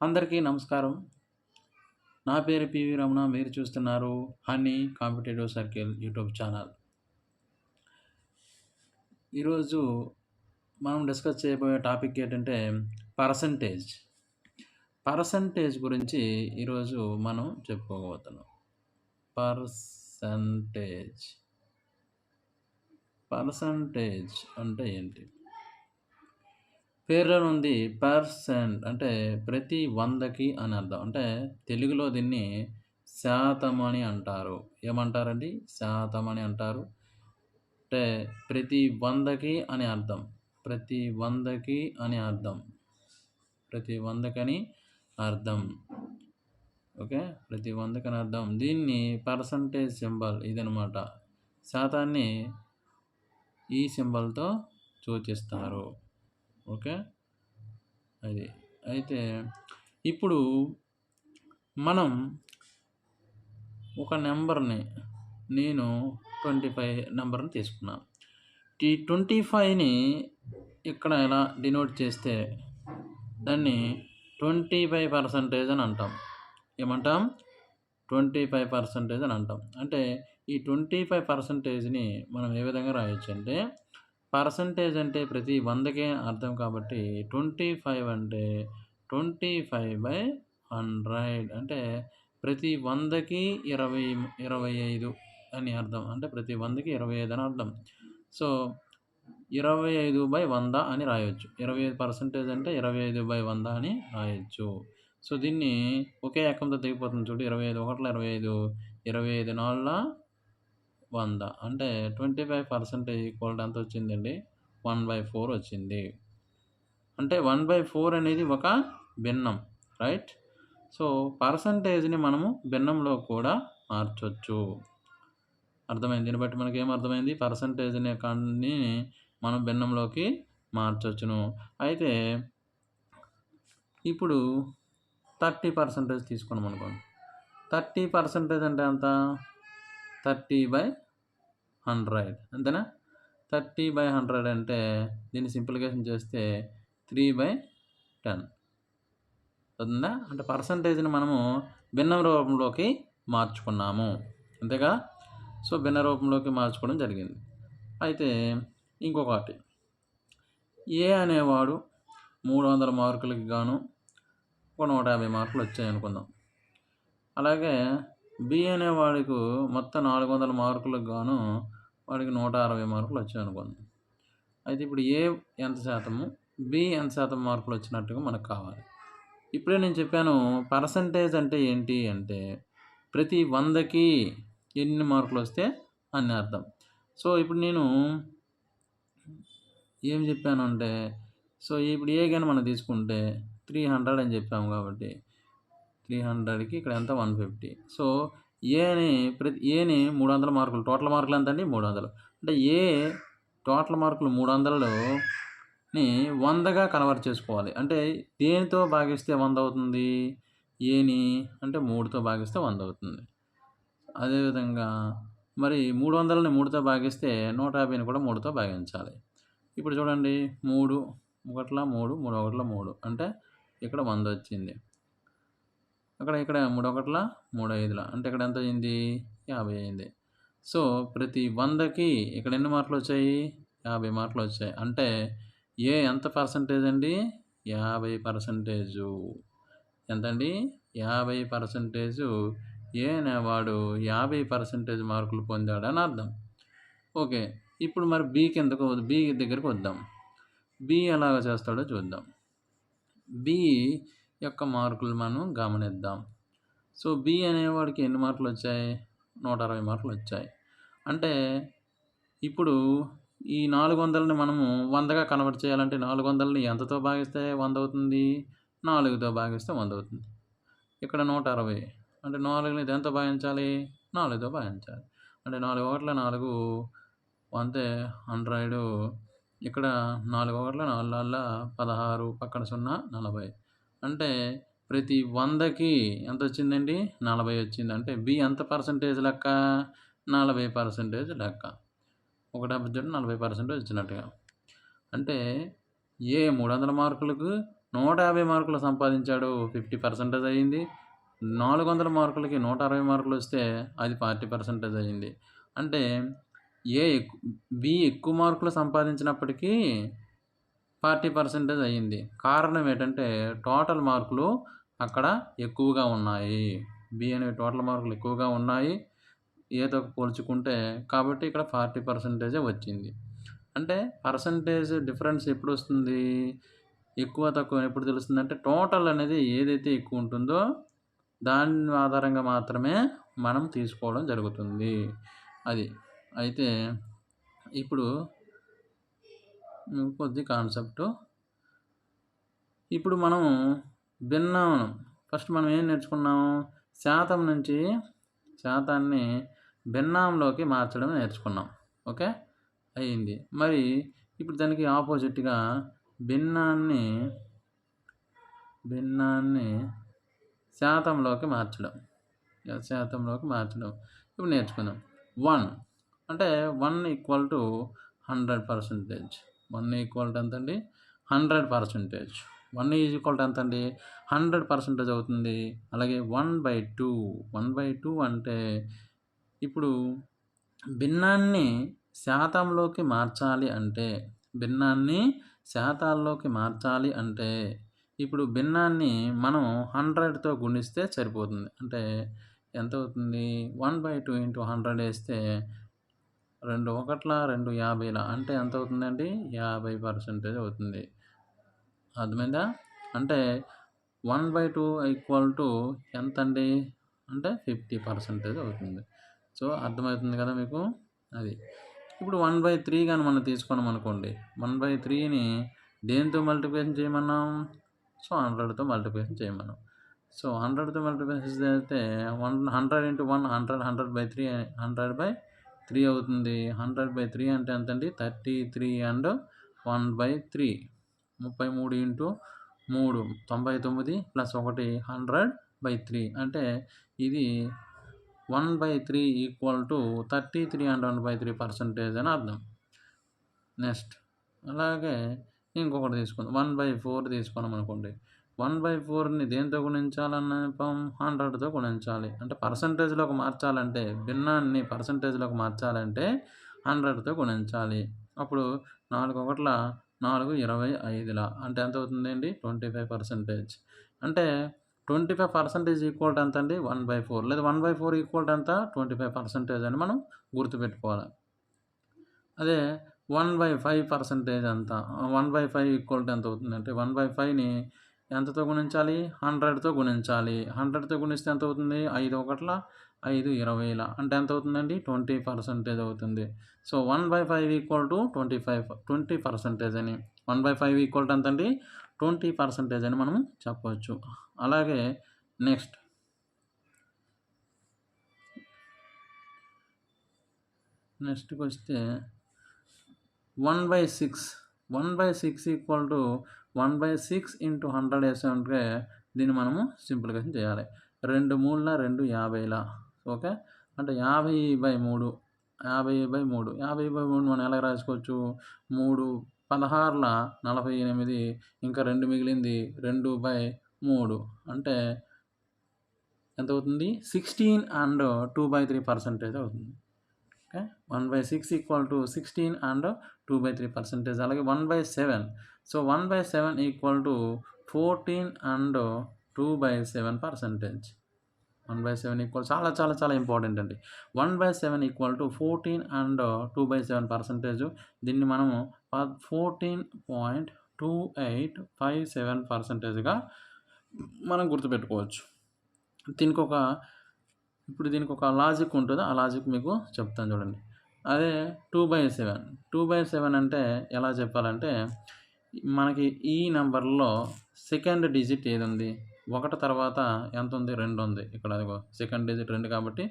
అందరికీ నమస్కారం. నా పేరు పివి రమణ. మీరు చూస్తున్నారు honey competitive circle YouTube channel. ఈరోజు మనం డిస్కస్ చేయబోయే టాపిక్ ఏంటంటే పర్సంటేజ్. పర్సంటేజ్ గురించి ఈరోజు మనం చెప్పుకోబోతున్నాం. పర్సంటేజ్. పర్సంటేజ్ అంటే ఏంటి? పేరులోనే ఉంది పర్సెంట్ అంటే ప్రతి 100కి అని అర్థం. అంటే తెలుగులో దీన్ని శాతం అని అంటారు. ఏమంటారండి? శాతం అని అంటారు. అంటే ప్రతి 100కి అని అర్థం. ప్రతి 100కి అని అర్థం. ప్రతి 100కని అర్థం. ఓకే. ప్రతి 100కని అర్థం. దీన్ని పర్సంటేజ్ సింబల్ ఇదనమాట. శాతాన్ని ఈ సింబల్‌తో సూచిస్తారు. ఓకే. అది. అయితే ఇప్పుడు మనం ఒక నెంబర్‌ని నేను 25 నెంబర్‌ని తీసుకున్నాను. ఈ 25ని ఇక్కడ ఎలా డినోట్ చేస్తే దాన్ని 25% అని అంటాం. ఏమంటాం? 25% అని అంటాం. అంటే ఈ 25%ని మనం ఏ విధంగా రాయొచ్చంటే పర్సంటేజ్ అంటే ప్రతి 100కే అర్థం కాబట్టి 25 అంటే 25/100 అంటే ప్రతి 100కి 25 అని అర్థం. అంటే ప్రతి 100కి 25 అని అర్థం. సో 25/100 అని రాయొచ్చు. 25% అంటే 25/100 అని రాయొచ్చు. సో దీన్ని ఒకే ఎక్కంతో తెగిపోతుంది చూడు. 25 ఒకట్ల 25, 25 నాలుగుల 100 అంటే 25% ఈక్వల్ ఎంత వచ్చిందండి? 1/4 వచ్చింది. అంటే 1/4 అనేది ఒక భిన్నం. రైట్? సో పర్సంటేజ్‌ని మనము భిన్నంలో కూడా మార్చొచ్చు. అర్థమైంది. దీన్ని బట్టి మనకేం అర్థమైంది? పర్సంటేజ్ అనే కాన్ని మనం భిన్నంలోకి మార్చొచ్చును. అయితే ఇప్పుడు 30% తీసుకున్నాం అనుకోండి. 30% అంటే ఎంత? 30/100 అంతేనా? 30/100 అంటే దీన్ని సింప్లిఫికేషన్ చేస్తే 3/10 అవుతుందా? అంటే పర్సంటేజ్‌ని మనము భిన్నం రూపంలోకి మార్చుకున్నాము. అంతేగా? సో భిన్న రూపంలోకి మార్చుకోవడం జరిగింది. అయితే ఇంకొకటి ఏ అనేవాడు 300 మార్కులకి గాను ఒక 150 మార్కులు వచ్చాయనుకుందాం. అలాగే బి అనేవాడికి మొత్తం 400 మార్కులకు గాను వాడికి 160 మార్కులు వచ్చాయనుకుందాం. అయితే ఇప్పుడు ఏ ఎంత శాతము, బి ఎంత శాతం మార్కులు వచ్చినట్టుగా మనకు కావాలి. ఇప్పుడే నేను చెప్పాను పర్సంటేజ్ అంటే ఏంటి అంటే ప్రతి 100కి ఎన్ని మార్కులు వస్తే అన్ని అర్థం. సో ఇప్పుడు నేను ఏం చెప్పానంటే సో ఇప్పుడు ఏ గాని మనం తీసుకుంటే 300 అని చెప్పాము కాబట్టి 300కి ఇక్కడ ఎంత 150. సో ఏని 300 మార్కులు టోటల్ మార్కులు ఎంత అండి? 300. అంటే ఏ టోటల్ మార్కులు 300ని 100గా కన్వర్ట్ చేసుకోవాలి. అంటే దేనితో భాగిస్తే 100 అవుతుంది? ఏని అంటే 3తో భాగిస్తే 100 అవుతుంది. అదేవిధంగా మరి 300ని 3తో భాగిస్తే 150ని కూడా 3తో భాగించాలి. ఇప్పుడు చూడండి 3 ఒకట్ల 3, 3 ఒకట్ల 3 అంటే ఇక్కడ 100 వచ్చింది. ఇక్కడ 3 ఒకట్ల 3 ఐదుల అంటే ఇక్కడ ఎంత అయింది? 50 అయింది. సో ప్రతి 100కి ఇక్కడ ఎన్ని మార్కులు వచ్చాయి? 50 మార్కులు వచ్చాయి. అంటే ఏ ఎంత పర్సంటేజ్ అండి? 50%. ఎంతండి? 50%. ఏ అనేవాడు 50% మార్కులు పొందాడని అర్థం. ఓకే. ఇప్పుడు మరి బి దగ్గరికి వద్దాం. బి ఎలాగ చేస్తాడో చూద్దాం. బి యొక్క మార్కులు మనం గమనిద్దాం. సో బి అనేవాడికి ఎన్ని మార్కులు వచ్చాయి? 160 మార్కులు వచ్చాయి. అంటే ఇప్పుడు ఈ 400ని మనము 100గా కన్వర్ట్ చేయాలంటే 400ని ఎంతతో భాగిస్తే 100 అవుతుంది? 4తో భాగిస్తే 100 అవుతుంది. ఇక్కడ 160 అంటే 4ని దేనితో భాగించాలి? 4తో భాగించాలి. అంటే 4 ఒకట్ల 4 అంతే 100. ఇక్కడ 4 ఒకట్ల 4 నాలుగుల 16 పక్కన 0 40. అంటే ప్రతి 100కి ఎంత వచ్చిందండి? 40 వచ్చింది. అంటే బి ఎంత పర్సంటేజ్ లెక్క? 40% లెక్క. 1/40 40% వచ్చినట్టుగా. అంటే ఏ 300 మార్కులకు 150 మార్కులు సంపాదించాడు, 50% అయింది. 400 మార్కులకి 160 మార్కులు వస్తే అది 40% అయింది. అంటే బి ఎక్కువ మార్కులు సంపాదించినప్పటికీ 40% అయింది. కారణం ఏంటంటే టోటల్ మార్కులు అక్కడ ఎక్కువగా ఉన్నాయి. బి అనేవి టోటల్ మార్కులు ఎక్కువగా ఉన్నాయి ఏతో పోల్చుకుంటే. కాబట్టి ఇక్కడ 40% వచ్చింది. అంటే పర్సంటేజ్ డిఫరెన్స్ ఎప్పుడు వస్తుంది? ఎక్కువ తక్కువ ఎప్పుడు తెలుస్తుందంటే టోటల్ అనేది ఏదైతే ఎక్కువ ఉంటుందో దాని ఆధారంగా మాత్రమే మనం తీసుకోవడం జరుగుతుంది. అది. అయితే ఇప్పుడు కొద్ది కాన్సెప్టు. ఇప్పుడు మనం భిన్నాలను ఫస్ట్ మనం ఏం నేర్చుకున్నాము? శాతం నుంచి శాతాన్ని భిన్నంలోకి మార్చడం నేర్చుకున్నాం. ఓకే, అయింది. మరి ఇప్పుడు దానికి ఆపోజిట్‌గా భిన్నాన్ని శాతంలోకి మార్చడం. ఇప్పుడు నేర్చుకుందాం. 1 అంటే 1 ఈక్వల్ టు 100%. 1 ఈక్వల్ టు ఎంతండి? 100%. 1 ఈజ్ ఈక్వల్ టు ఎంతండి? 100% అవుతుంది. అలాగే 1/2. 1/2 అంటే ఇప్పుడు భిన్నాన్ని శాతంలోకి మార్చాలి అంటే ఇప్పుడు భిన్నాన్ని మనం 100తో గుణిస్తే సరిపోతుంది. అంటే ఎంత అవుతుంది? 1/2 ఇంటూ 100 వేస్తే 2 1ల 2 50ల అంటే ఎంత అవుతుందండి? 50% అవుతుంది. అర్థమైందా? అంటే 1/2 ఈక్వల్ టు ఎంతండి? అంటే 50% అవుతుంది. సో అర్థమవుతుంది కదా మీకు? అది. ఇప్పుడు 1/3 గాని మనం తీసుకున్నాం అనుకోండి. 1/3ని దేనితో మల్టిప్లికేషన్ చేయమన్నాం? సో 100తో మల్టిప్లికేషన్ చేయమన్నాం. సో 100తో మల్టిప్లికేషన్ చేస్తే 100 ఇంటూ 1 100 100/3 100/3 అవుతుంది. 100/3 అంటే ఎంతండి? 33 అండ్ 1/3 33 ఇంటూ 3 99 ప్లస్ 1 100/3 అంటే ఇది 1/3 ఈక్వల్ టు 33 అండ్ 1/3% అని అర్థం. నెక్స్ట్ అలాగే ఇంకొకటి తీసుకుందాం. 1/4 తీసుకున్నాం అనుకోండి. 1/4ని దేనితో గుణించాలన్నాం? 100తో గుణించాలి. అంటే పర్సంటేజ్‌లోకి మార్చాలంటే భిన్నాన్ని పర్సంటేజ్‌లోకి మార్చాలంటే 100తో గుణించాలి. అప్పుడు 4 1ల 4 25ల అంటే ఎంత అవుతుందండి? 25%. అంటే 25% ఈక్వల్ టు ఎంతండి? 1/4 లేదా 1/4 ఈక్వల్ టు ఎంత? 25% అని మనం గుర్తుపెట్టుకోవాలి. అదే 1/5% ఎంత? 1/5 ఈక్వల్ టు ఎంత అవుతుందంటే 1/5ని ఎంతతో గుణించాలి? 100తో గుణించాలి. 100తో గుణిస్తే ఎంత అవుతుంది? 5 1ల 5 20ల అంటే ఎంత అవుతుందండి? 20% అవుతుంది. సో 1/5 ఈక్వల్ టు 20% అని 1/5 ఈక్వల్ టు ఎంతండి? 20% అని మనం చెప్పవచ్చు. అలాగే నెక్స్ట్‌కి వస్తే 1/6 ఈక్వల్ టు 1/6 ఇంటూ 100 వేసామంటే దీన్ని మనము సింప్లిఫికేషన్ చేయాలి. 2 3ల 2 50ల ఓకే. అంటే 50/3 మనం ఎలా రాసుకోవచ్చు? 3 16ల 48 ఇంకా 2 మిగిలింది 2/3 అంటే ఎంత అవుతుంది? 16 అండ్ 2/3% అవుతుంది. ఓకే. 1/6 equal to 16 and 2/3%. అలాగే 1/7. So 1/7 equal to 14 and 2/7%. 1/7 equal చాలా ఇంపార్టెంట్ అండి. 1/7 ఈక్వల్ టు 14 అండ్ 2/7%. దీన్ని మనము 14.2857%గా మనం గుర్తుపెట్టుకోవచ్చు. దీనికి ఒక లాజిక్ ఉంటుంది. ఆ లాజిక్ మీకు చెప్తాను చూడండి. అదే 2/7 అంటే ఎలా చెప్పాలంటే మనకి ఈ నెంబర్‌లో సెకండ్ డిజిట్ ఏది ఉంది? 1 తర్వాత ఎంత ఉంది? 2 ఉంది. ఇక్కడ అదిగో సెకండ్ డిజిట్ 2 కాబట్టి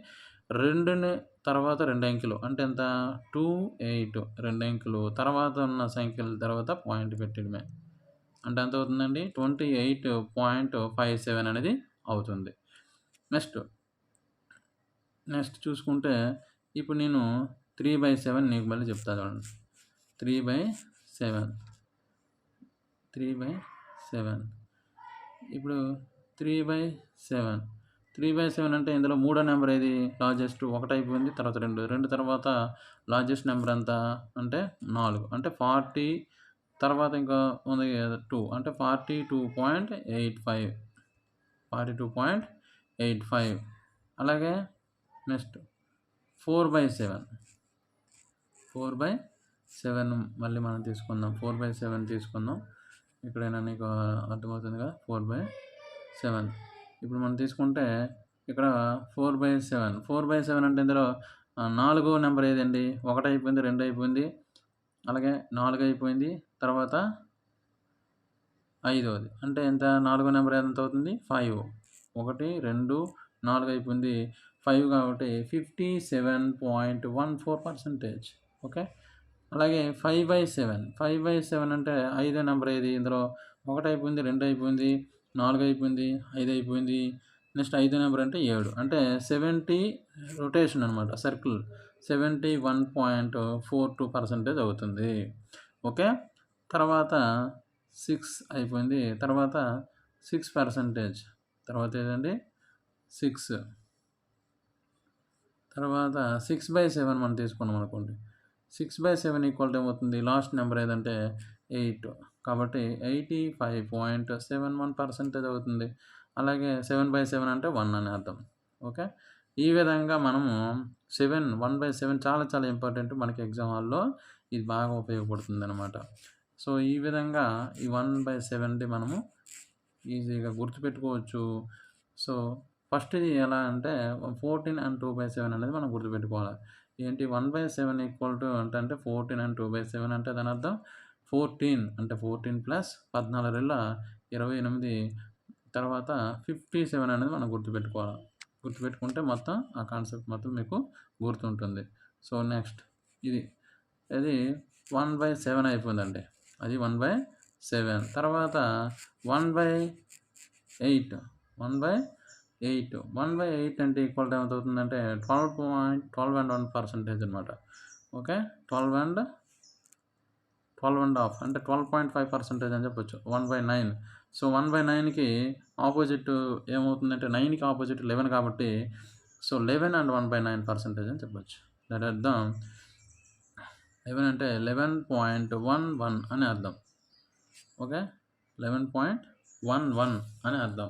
2ని తర్వాత 2 అంకెలు అంటే ఎంత? 28 2 అంకెలు తర్వాత ఉన్న సంఖ్యల తర్వాత పాయింట్ పెట్టడమే. అంటే ఎంత అవుతుందండి? 28.57 అనేది అవుతుంది. నెక్స్ట్ చూసుకుంటే ఇప్పుడు నేను 3/7 నీకు మళ్ళీ చెప్తా చూడండి. 3/7 ఇప్పుడు 3/7. 3/7 అంటే ఇందులో మూడో నెంబర్ ఏది లార్జెస్ట్? 1 అయిపోయింది. తర్వాత 2 తర్వాత లార్జెస్ట్ నెంబర్ ఎంత అంటే 4 అంటే 40 తర్వాత ఇంకా ఉంది 2 అంటే 42.85. 42.85 అలాగే నెక్స్ట్ 4/7. 4/7 మళ్ళీ మనం తీసుకుందాం. 4/7 తీసుకుందాం. ఇక్కడైనా నీకు అర్థమవుతుందిగా 4/7. ఇప్పుడు మనం తీసుకుంటే ఇక్కడ 4/7. 4/7 అంటే ఇందులో నాలుగో నెంబర్ ఏదండి? 1 అయిపోయింది, 2 అయిపోయింది, అలాగే 4 అయిపోయింది, తర్వాత ఐదోది. అంటే ఎంత? నాలుగో నెంబర్ ఎంత అవుతుంది? 5. 1, 2, 4 అయిపోయింది. 5 కాబట్టి 57.14%. ఓకే. అలాగే 5/7. 5/7 అంటే ఐదో నెంబర్ ఏది? ఇందులో 1 అయిపోయింది, 2 అయిపోయింది, 4 అయిపోయింది, 5 అయిపోయింది. నెక్స్ట్ ఐదో నెంబర్ అంటే 7. అంటే 70 రొటేషన్ అనమాట సర్కిల్. 71.42% అవుతుంది. ఓకే. తర్వాత 6 అయిపోయింది. తర్వాత 6%. తర్వాత ఏదండి? 6. తర్వాత 6/7 మనం తీసుకున్నాం అనుకోండి. 6/7 ఈక్వల్ ఏమవుతుంది? లాస్ట్ నెంబర్ ఏదంటే 8. కాబట్టి 85.71% అవుతుంది. అలాగే 7/7 అంటే 1 అని అర్థం. ఓకే. ఈ విధంగా మనము 1/7 చాలా చాలా ఇంపార్టెంట్. మనకి ఎగ్జామ్ హాల్‌లో ఇది బాగా ఉపయోగపడుతుందనమాట. సో, ఈ విధంగా ఈ 1/7ది మనము ఈజీగా గుర్తుపెట్టుకోవచ్చు. సో, ఫస్ట్‌ది ఎలా అంటే 14 అండ్ 2/7 అనేది మనం గుర్తుపెట్టుకోవాలి. ఏంటి 1/7 ఈక్వల్ టు అంటే 14 అండ్ 2/7 అంటే దాని అర్థం 14 అంటే 14 ప్లస్ 14 28 తర్వాత 57 అనేది మనం గుర్తుపెట్టుకోవాలి. గుర్తుపెట్టుకుంటే మొత్తం ఆ కాన్సెప్ట్ మొత్తం మీకు గుర్తుంటుంది. సో, నెక్స్ట్ ఇది 1/7 అయిపోయిందండి. అది 1/7. తర్వాత 1/8. 1/8. 1/8 అంటే ఈక్వల్ టు ఎంత అవుతుందంటే 12.1% అనమాట. ఓకే. 12 ½ అంటే 12.5% అని చెప్పొచ్చు. 1/9. సో, 1/9కి ఆపోజిట్ ఏమవుతుందంటే 9కి ఆపోజిట్ 11 కాబట్టి సో, 11 అండ్ 1/9% అని చెప్పొచ్చు. దాని అర్థం 11 అంటే 11.11 అని అర్థం. ఓకే. 11.11 అని అర్థం.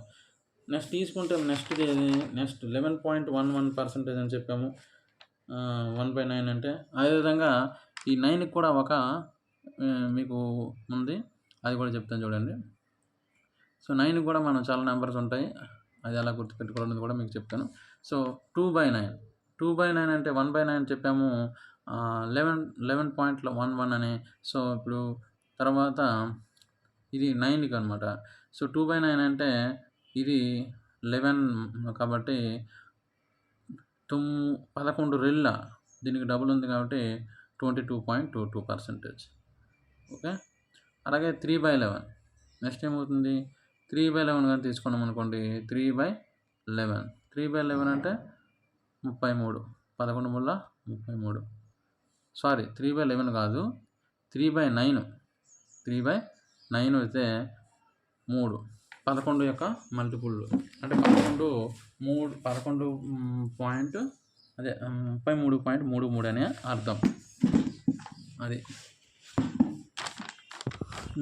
నెక్స్ట్ తీసుకుంటే నెక్స్ట్‌ది ఏది? నెక్స్ట్ 11.11% అని చెప్పాము. 1/9 అంటే అదేవిధంగా ఈ 9కి కూడా ఒక మీకు ఉంది. అది కూడా చెప్తాను చూడండి. సో, 9కి కూడా మనం చాలా నెంబర్స్ ఉంటాయి. అది ఎలా గుర్తుపెట్టుకోవాలనేది కూడా మీకు చెప్తాను. సో, 2/9. 2/9 అంటే 1/9 చెప్పాము. 11.11 అని. సో, ఇప్పుడు తర్వాత ఇది 9కి అనమాట. సో, 2/9 అంటే ఇది 11 కాబట్టి 11 రెళ్ళ దీనికి డబుల్ ఉంది కాబట్టి 22.22%. ఓకే. అలాగే 3/11. నెక్స్ట్ ఏమవుతుంది? 3/11 గాని తీసుకున్నాం అనుకోండి. 3/11. 3/11 అంటే 33. 11 ముళ్ళ 33. సారీ 3/11 కాదు. 3/9. 3/9 అయితే 3. 11 యొక్క మల్టిపుల్ అంటే 11 పాయింట్ అదే 33.33 అనే అర్థం. అది.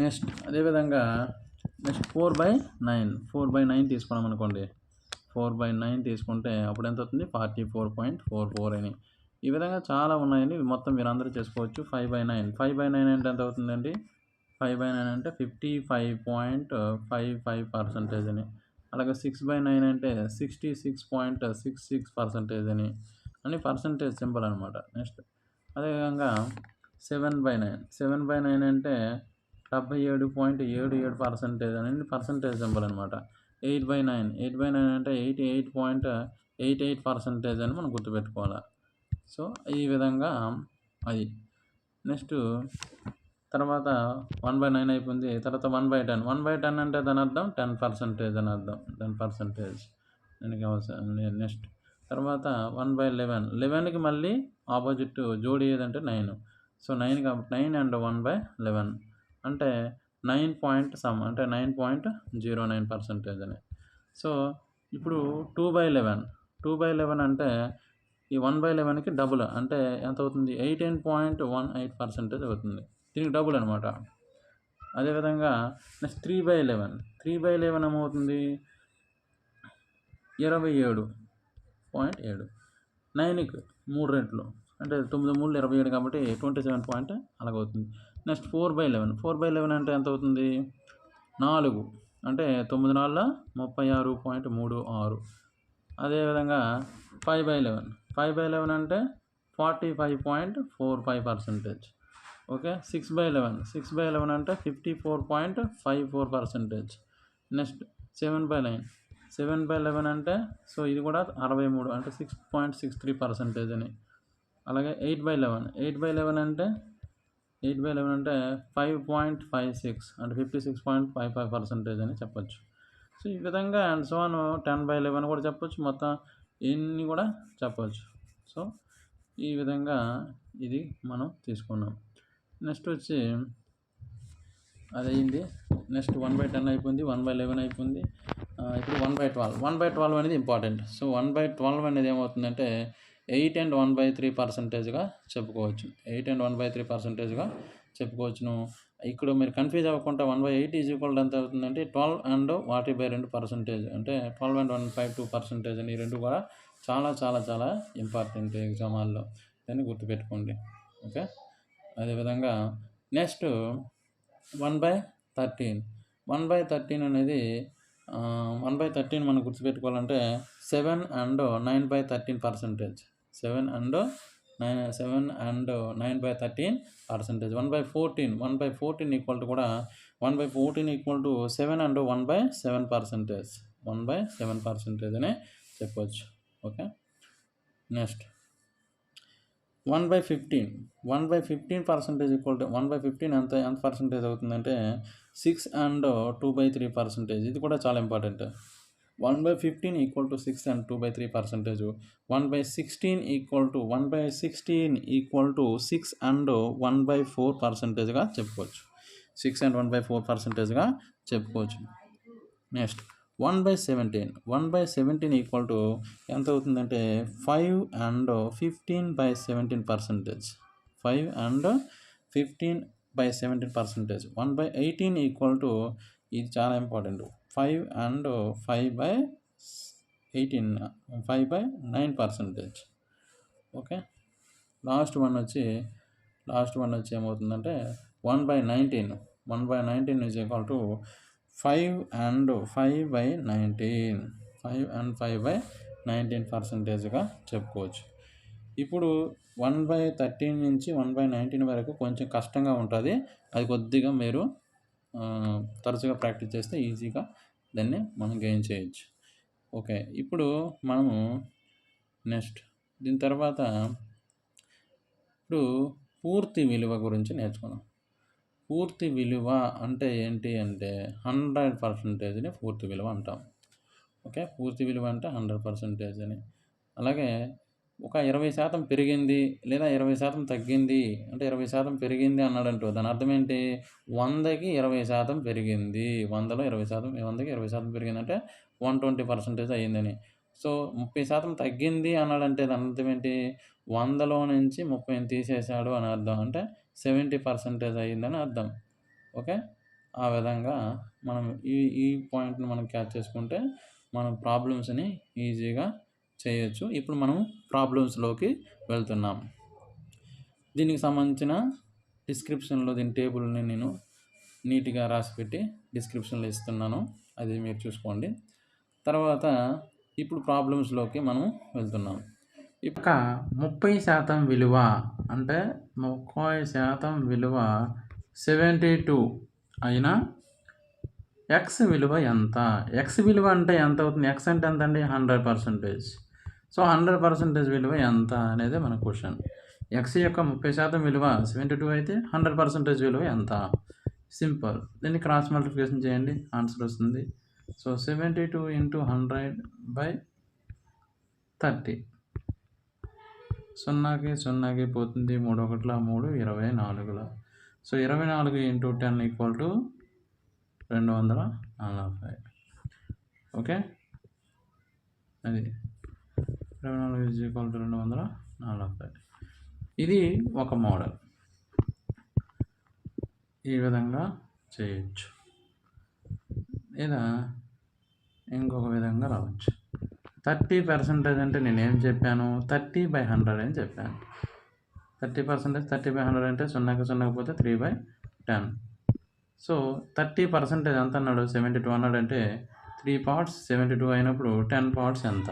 నెక్స్ట్ అదేవిధంగా నెక్స్ట్ 4/9. 4/9 తీసుకున్నాం అనుకోండి. 4/9 తీసుకుంటే అప్పుడు ఎంత అవుతుంది? 44.44 అని. ఈ విధంగా చాలా ఉన్నాయండి. ఇవి మొత్తం మీరందరూ చేసుకోవచ్చు. 5/9. 5/9 అంటే ఎంత అవుతుందండి? 5/9 అంటే 55.55% అని. అలాగే 6/9 అంటే 66.66% అని పర్సెంటేజ్ సింబల్ అనమాట. నెక్స్ట్ అదేవిధంగా 7/9. 7/9 అంటే 77.77% అనేది పర్సెంటేజ్ సింబల్ అనమాట. 8/9. 8/9 అంటే 88.88% అని మనం గుర్తుపెట్టుకోవాలి. సో, ఈ విధంగా అది. నెక్స్ట్ తర్వాత 1/9 అయిపోయింది. తర్వాత 1/10. 1/10 అంటే దాని అర్థం 10% అని అర్థం. 10% దీనికి అవసరం. నెక్స్ట్ తర్వాత 1/11. 11కి మళ్ళీ ఆపోజిట్ జోడి ఏదంటే 9. సో, 9 కాబట్టి 9 అండ్ 1/11 అంటే 9 పాయింట్ సమ్ అంటే 9.09% అని. సో ఇప్పుడు 2/11 అంటే ఈ 1/11కి డబుల్ అంటే ఎంత అవుతుంది? 18.18% అవుతుంది. దీనికి డబుల్ అనమాట. అదేవిధంగా నెక్స్ట్ 3/11 ఏమవుతుంది? 27.7. 9కి 3 రెట్లు అంటే 9 3 27 కాబట్టి 27 పాయింట్ అలాగవుతుంది. నెక్స్ట్ 4/11 అంటే ఎంత అవుతుంది? 4 అంటే 9 4 36.36. అదేవిధంగా 5/11 అంటే 45.45%. ఓకే. 6/11 అంటే 54.54%. నెక్స్ట్ 7/11 అంటే సో ఇది కూడా 63 అంటే 6.63% అని. అలాగే 8/11 అంటే 5.56 అంటే 56.55% అని చెప్పొచ్చు. సో ఈ విధంగా అండ్ సో ఆన్ 10/11 కూడా చెప్పొచ్చు. మొత్తం ఇన్ని కూడా చెప్పొచ్చు. సో ఈ విధంగా ఇది మనం తీసుకున్నాం. నెక్స్ట్ వచ్చి అదయింది. నెక్స్ట్ 1/10 అయిపోయింది, 1/11 అయిపోయింది. ఇప్పుడు 1/12. 1/12 అనేది ఇంపార్టెంట్. సో 1/12 అనేది ఏమవుతుందంటే 8 and 1/3%గా చెప్పుకోవచ్చు. 8 and 1/3%గా చెప్పుకోవచ్చును. ఇక్కడ మీరు కన్ఫ్యూజ్ అవ్వకుండా 1/8 ఎంత అవుతుందంటే 12 and 1/2% అంటే 12 and 1/2% అని. ఈ రెండు కూడా చాలా చాలా చాలా ఇంపార్టెంట్ ఎగ్జామ్ హాల్లో. దాన్ని గుర్తుపెట్టుకోండి. ఓకే. అదేవిధంగా నెక్స్ట్ 1/13. 1/13 అనేది 1/13 మనం గుర్తుపెట్టుకోవాలంటే 7 and 9/13%. 7 and 9/13%. 1/14 ఈక్వల్ టు కూడా 1/14 ఈక్వల్ టు 7 and 1/7%. 1/7% అనే చెప్పవచ్చు. ఓకే. నెక్స్ట్ 1/15. 1/15% ఈక్వల్ టు 1/15 ఎంత పర్సెంటేజ్ అవుతుందంటే 6 and 2/3%. ఇది కూడా చాలా important. 1/15 equal to 6 and 2/3%. 1/16 equal to 6 and 1/4%గా చెప్పుకోవచ్చు. 6 and 1/4%గా చెప్పుకోవచ్చు. నెక్స్ట్ 1/17 ఈక్వల్ టు ఎంత అవుతుందంటే 5 and 15/17%. 5 and 15/17%. 1/18 ఈక్వల్ టు ఇది చాలా important. 5 and 5/9%. Okay. Last one వచ్చి ఏమవుతుందంటే 1/19. 1/19 is equal to 5 and 5/19. 5 and 5/19%గా చెప్పుకోవచ్చు. ఇప్పుడు 1/13 నుంచి 1/19 వరకు కొంచెం కష్టంగా ఉంటుంది. అది కొద్దిగా మీరు తరచుగా ప్రాక్టీస్ చేస్తే ఈజీగా దాన్ని మనం గెయిన్ చేయొచ్చు. ఓకే. ఇప్పుడు మనము నెక్స్ట్ దీని తర్వాత ఇప్పుడు పూర్తి విలువ గురించి నేర్చుకున్నాం. పూర్తి విలువ అంటే ఏంటి అంటే 100%ని పూర్తి విలువ అంటాం. ఓకే. పూర్తి విలువ అంటే 100% అని. అలాగే ఒక 20% పెరిగింది లేదా 20% తగ్గింది అంటే 20% పెరిగింది అన్నాడంటూ దాని అర్థం ఏంటి? 100కి 20% పెరిగింది. 100లో 20%, 100కి 20% పెరిగిందంటే 120% అయ్యిందని. సో 30% తగ్గింది అన్నాడంటే దాని అర్థం ఏంటి? 100లో నుంచి 30ని తీసేశాడు అని అర్థం. అంటే 70% అయ్యిందని అర్థం. ఓకే. ఆ విధంగా మనం ఈ పాయింట్ని మనం క్యాచ్ చేసుకుంటే మనం ప్రాబ్లమ్స్ని ఈజీగా చేయొచ్చు. ఇప్పుడు మనం ప్రాబ్లమ్స్లోకి వెళ్తున్నాం. దీనికి సంబంధించిన డిస్క్రిప్షన్లో దీని టేబుల్ని నేను నీట్గా రాసిపెట్టి డిస్క్రిప్షన్లో ఇస్తున్నాను. అది మీరు చూసుకోండి. తర్వాత ఇప్పుడు ప్రాబ్లమ్స్లోకి మనం వెళ్తున్నాం. ఇక 30% విలువ అంటే 30% విలువ 72 అయినా ఎక్స్ విలువ ఎంత? ఎక్స్ విలువ అంటే ఎంత అవుతుంది? ఎక్స్ అంటే ఎంత అండి? 100%. సో 100% విలువ ఎంత అనేది మన క్వశ్చన్. ఎక్స్ యొక్క 30% విలువ 72 అయితే 100% విలువ ఎంత? సింపుల్. దీన్ని క్రాస్ మల్టిప్లికేషన్ చేయండి, ఆన్సర్ వస్తుంది. సో 72 × 100/30. 0కి పోతుంది. 3 1 3, 24. సో 24 × 10 = 240. ఓకే, అది 24 ఈజ్ ఈక్వల్ టు 240. ఇది ఒక మోడల్, ఈ విధంగా చేయొచ్చు, లేదా ఇంకొక విధంగా రావచ్చు. 30% అంటే నేనేం చెప్పాను, 30/100 అని చెప్పాను. 30% 30/100 అంటే 0కి 0 పోతే 3/10. సో 30% ఎంత అన్నాడు, 72 అన్నాడు. అంటే 3 పార్ట్స్ 72 అయినప్పుడు 10 పార్ట్స్ ఎంత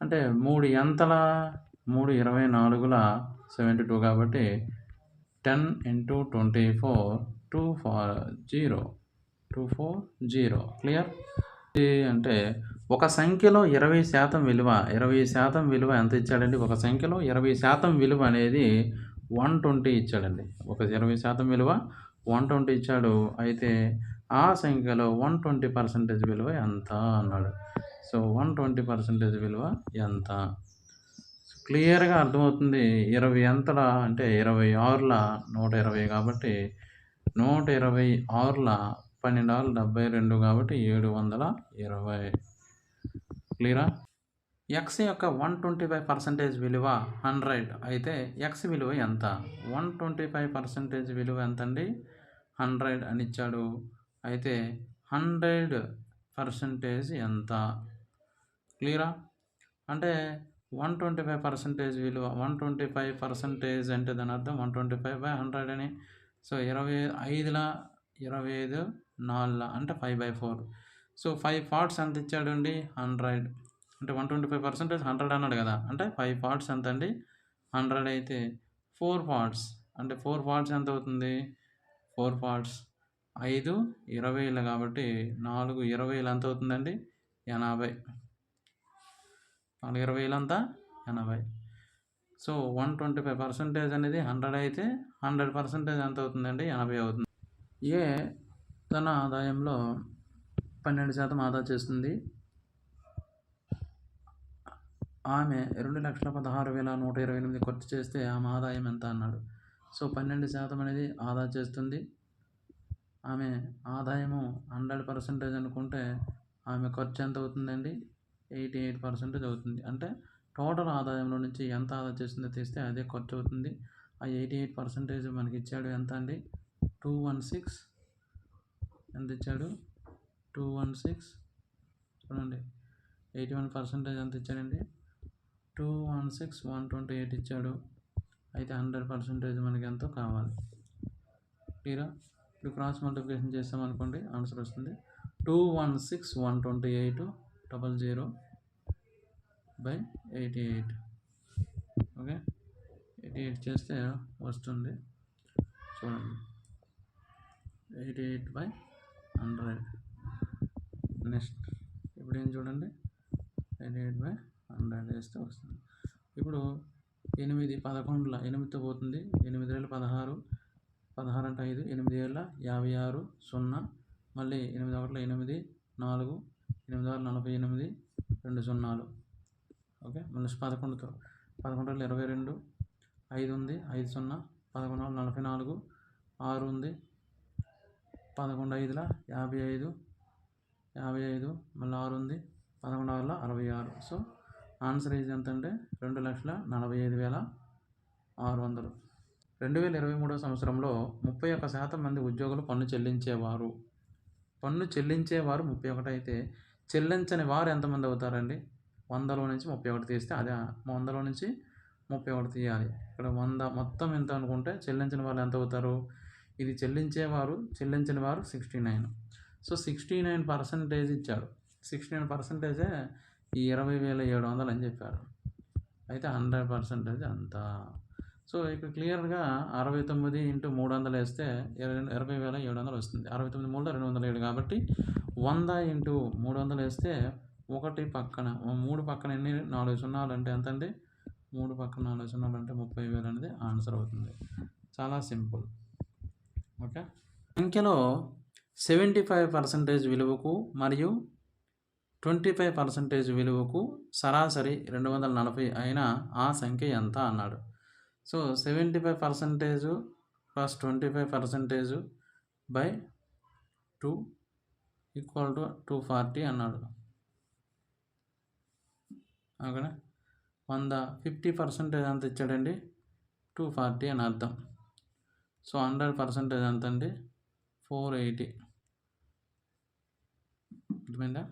అంటే 3 ఎంతల 3 24ల 72 కాబట్టి 10 × 24 240. క్లియర్? అంటే ఒక సంఖ్యలో 20% విలువ 20% విలువ ఎంత ఇచ్చాడండి, ఒక సంఖ్యలో 20% విలువ అనేది 120 ఇచ్చాడండి. ఒక 20% విలువ 120 ఇచ్చాడు. అయితే ఆ సంఖ్యలో 120% విలువ ఎంత అన్నాడు. సో 120% విలువ ఎంత? క్లియర్గా అర్థమవుతుంది. 20 ఎంతల అంటే 26ల 120 కాబట్టి 126ల 12 72 కాబట్టి 720. క్లియరా? ఎక్స్ యొక్క 125% విలువ 100 అయితే ఎక్స్ విలువ ఎంత? 125% విలువ ఎంత అండి? 100 అని ఇచ్చాడు. అయితే 100% ఎంత? క్లియరా? అంటే 125% విలువ 125% అంటే దాని అర్థం 125/100 అని. సో 25ల 25 4 అంటే 5/4. సో 5 పార్ట్స్ ఎంత ఇచ్చాడు అండి? 100. అంటే 125% 100 అన్నాడు కదా, అంటే 5 పార్ట్స్ ఎంత అండి? 100 అయితే 4 పార్ట్స్ అంటే 4 పార్ట్స్ ఎంత అవుతుంది? 4 పార్ట్స్ 5 20లు కాబట్టి 4 20లు ఎంత అవుతుందండి? 80. 4 20లు అంతా 80. సో 125% అనేది 100 అయితే 100% ఎంత అవుతుందండి? 80 అవుతుంది. ఏ తన ఆదాయంలో 12% ఆదా చేస్తుంది. ఆమె 2,16,128 ఖర్చు చేస్తే ఆమె ఆదాయం ఎంత అన్నాడు. సో 12% అనేది ఆదా చేస్తుంది. ఆమె ఆదాయము 100% అనుకుంటే ఆమె ఖర్చు ఎంత అవుతుందండి? 88% అవుతుంది. అంటే టోటల్ ఆదాయంలో నుంచి ఎంత ఆదా చేస్తుందో తీస్తే అదే ఖర్చు అవుతుంది. ఆ 88% మనకి ఇచ్చాడు ఎంత అండి? 216. ఎంత ఇచ్చాడు? 216. చూడండి 81% ఎంత ఇచ్చాడండి? 216,128 ఇచ్చాడు. అయితే 100% మనకి ఎంతో కావాలి. క్లియరా? ఇప్పుడు క్రాస్ మల్టిప్లికేషన్ చేస్తామనుకోండి, ఆన్సర్ వస్తుంది 216,128 00/88. ఓకే, 88 చేస్తే వస్తుంది. చూడండి 88/100. నెక్స్ట్ ఇప్పుడు ఏం చూడండి, 88/100 చేస్తే వస్తుంది. ఇప్పుడు 8 11ల 8తో పోతుంది. 8 ఏళ్ళ 16, 16 అంటే 5, 8 ఏళ్ళ 56, 0, మళ్ళీ 8 ఒకటిలో 8, 4, 8 6 48, 2 0. ఓకే, మళ్ళీ 11తో 11 22, 5 ఉంది, 5 0, 11 44, 6 ఉంది, 11 5ల 55, 55, మళ్ళీ 6 ఉంది, 11 6ల 66. సో ఆన్సర్ ఈజ్ ఎంత అంటే 2,45,600. 2023 సంవత్సరంలో 31% మంది ఉద్యోగులు పన్ను చెల్లించేవారు. పన్ను చెల్లించేవారు 31 అయితే చెల్లించని వారు ఎంతమంది అవుతారండి? 100లో నుంచి 31 తీస్తే అదే 100లో నుంచి 31 తీయాలి. ఇక్కడ 100 మొత్తం ఎంత అనుకుంటే చెల్లించిన వాళ్ళు ఎంత అవుతారు? ఇది చెల్లించేవారు, చెల్లించిన వారు 69. సో 69% ఇచ్చాడు. 69% ఈ 20,700 అని చెప్పారు. అయితే 100% అంత. సో ఇక్కడ క్లియర్గా 69 × 300 వేస్తే 20,700 వస్తుంది. 69 3 207 కాబట్టి 100 × 300 వేస్తే 1 పక్కన 3 పక్కన ఎన్ని 4 సున్నాలు అంటే ఎంత అండి? 3 పక్కన 4 సున్నాలు అంటే 30,000 అనేది ఆన్సర్ అవుతుంది. చాలా సింపుల్. ఓకే, సంఖ్యలో 75% విలువకు మరియు 25% విలువకు సరాసరి 240 అయిన ఆ సంఖ్య ఎంత అన్నాడు. సో 75% + 25% 2 ఈక్వల్ టు 240 అన్నాడు. అక్కడ 100 50% ఎంత ఇచ్చాడండి? 240 అని అర్థం. సో 100% ఎంత అండి? 480. అర్థమైందా?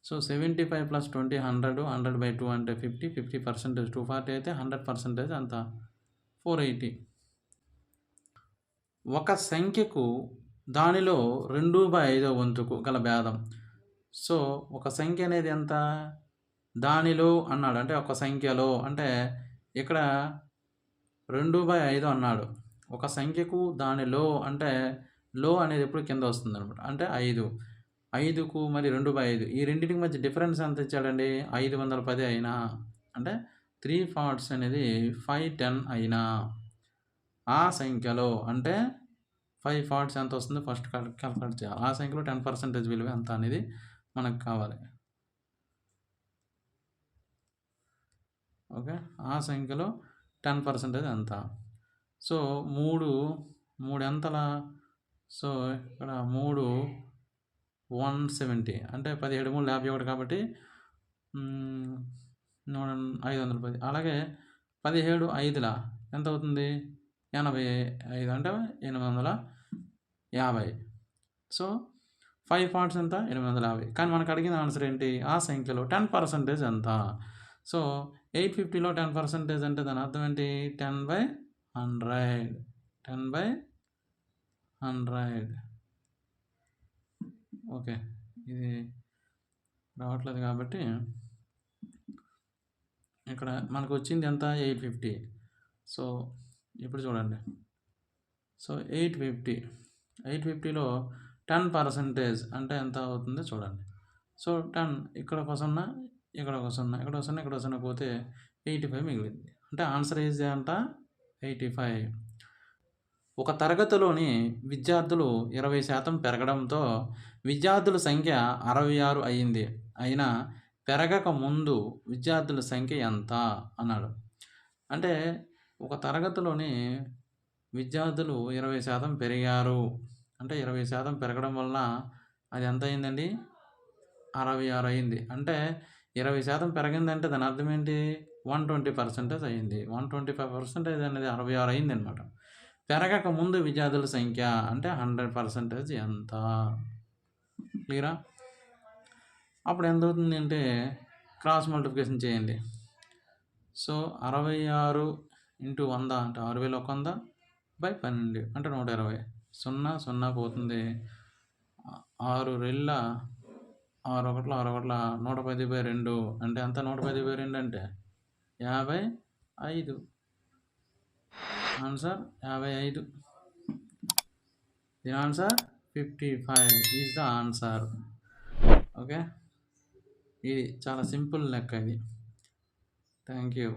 సో 75 + 20 100, 100/2 అంటే 50, 50% 240 అయితే 100% అంత 480. ఒక సంఖ్యకు దానిలో 2/5 వంతుకు గల భేదం. సో ఒక సంఖ్య అనేది ఎంత? దానిలో అన్నాడు, అంటే ఒక సంఖ్యలో, అంటే ఇక్కడ 2/5 అన్నాడు. ఒక సంఖ్యకు దానిలో అంటే లో అనేది ఎప్పుడు కింద వస్తుంది అనమాట, అంటే 5. 5కు మరి 2/5 ఈ రెండింటికి మధ్య డిఫరెన్స్ ఎంత ఇచ్చాడండి? 510 అయినా, అంటే 3 parts అనేది 510 అయినా ఆ సంఖ్యలో, అంటే 5 parts ఎంత వస్తుందో ఫస్ట్ క్యాలిక్యులేట్ చేయాలి. ఆ సంఖ్యలో 10% విలువ ఎంత అనేది మనకు కావాలి. ఓకే, ఆ సంఖ్యలో 10% ఎంత? సో 3 ఎంతలా? సో ఇక్కడ 3 170 అంటే 17 3 51 కాబట్టి 510. అలాగే 17 5లా ఎంత అవుతుంది? 85 అంటే 850. సో 5 parts ఎంత? 850. కానీ మనకు అడిగిన ఆన్సర్ ఏంటి? ఆ సంఖ్యలో 10% ఎంత? సో 850లో 10% అంటే దాని అర్థం ఏంటి? 10/100. 10/100. ఓకే, ఇది రావట్లేదు కాబట్టి ఇక్కడ మనకు వచ్చింది ఎంత? 850. సో ఇప్పుడు చూడండి, సో 850లో 10% అంటే ఎంత అవుతుందో చూడండి. సో 10 ఇక్కడ ఒక 0, ఇక్కడ ఒక 0, ఇక్కడ ఒక 0, ఇక్కడ ఒక 0 పోతే 85 మిగిలింది. అంటే ఆన్సర్ ఈజ్ అంట 85. ఒక తరగతిలోని విద్యార్థులు 20% పెరగడంతో విద్యార్థుల సంఖ్య 66 అయింది. అయినా పెరగక ముందు విద్యార్థుల సంఖ్య ఎంత అన్నాడు. అంటే ఒక తరగతిలోని విద్యార్థులు 20% పెరిగారు, అంటే 20% పెరగడం వల్ల అది ఎంత అయిందండి? 66 అయింది. అంటే 20% పెరిగిందంటే దాని అర్థం ఏంటి? 120% అయింది. 125% అనేది 66 అయింది అనమాట. పెరగక ముందు విద్యార్థుల సంఖ్య అంటే 100% ఎంత? క్లియరా? అప్పుడు ఎంత అవుతుంది అంటే క్రాస్ మల్టిప్లికేషన్ చేయండి. సో 66 × 100 అంటే 6100/12 అంటే 120. 0 0 పోతుంది. 6 రెళ్ళ 6 1 6 1 110/2 అంటే ఎంత? 110/2 అంటే 55. Answer 55. The answer 55 is the answer. Okay, ఇది చాలా సింపుల్ లెక్క ఇది. Thank you.